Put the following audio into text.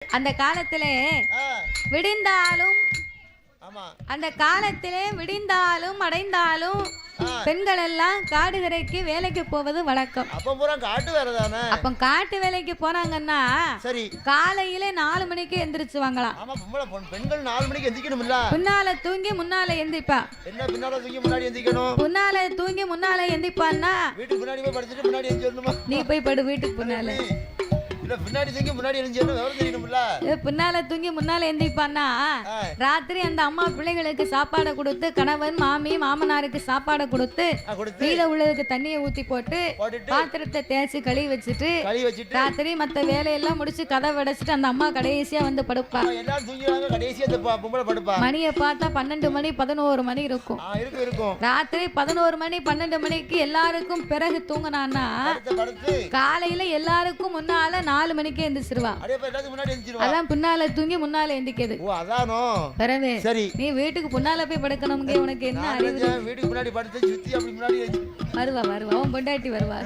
அந்த காலத்திலே விடிந்தாலும் அந்த காலத்திலே விடிந்தாலும் அடைந்தாலும் பெண்கள் எல்லாம் காடுகரைக்கு வேலைக்கு போவது வழக்கம். அப்ப காட்டு வேலைக்கு போனாங்கன்னா சரி காலையில 4 மணிக்கு எந்திரிச்சுவாங்களாம். பெண்கள் 4 மணிக்கு எந்திரிக்கணும்ல. பின்னால தூங்கி முன்னால எந்திரிப்பா. என்ன பின்னால தூங்கி முன்னாடி எந்திரிக்கணும்? பின்னால தூங்கி முன்னால எந்திரிப்பான்னா வீட்டுக்கு முன்னாடி போய் படுத்துட்டு முன்னாடி எந்திரிக்கணுமா? நீ போய் படு வீட்டுக்கு பின்னால. பின்னாடி தூங்கி முன்னாடி எந்திரிக்கணும் விவரம் தெரியணும்ல. பின்னால தூங்கி முன்னால எந்திரிப்பான்னா ராத்திரி அந்த அம்மா பிள்ளைகளுக்கு சாப்பாடு கொடுத்து கணவன் மாமி மாமனாருக்கு சாப்பாடு கொடுத்து கீழே உள்ளதுக்கு தண்ணியை ஊத்தி போட்டு பாத்திரத்தை தேய்ச்சி கழுவி வச்சுட்டு ராத்திரி மத்த வேலையெல்லாம் முடிச்சு கதை வடைச்சிட்டு அந்த அம்மா கடைசியா வந்து படுப்பா. மணியை பார்த்தா 12 மணி 11 மணி இருக்கும். ராத்திரி 11 மணி 12 மணிக்கு எல்லாருக்கும் பிறகு தூங்கினான்னா காலையில எல்லாருக்கும் முன்னால 4 மணிக்கே எந்திரிச்சிருவா. அதான் பின்னால தூங்கி முன்னால எந்திரிக்கிறது. பிறவே நீ வீட்டுக்கு முன்னால போய் படுக்கணும். உனக்கு என்ன அறிவு? வீட்டுக்கு முன்னாடி படுத்து சுத்தி அப்படி முன்னாடி வருவா அவன் பொண்டாட்டி வருவா.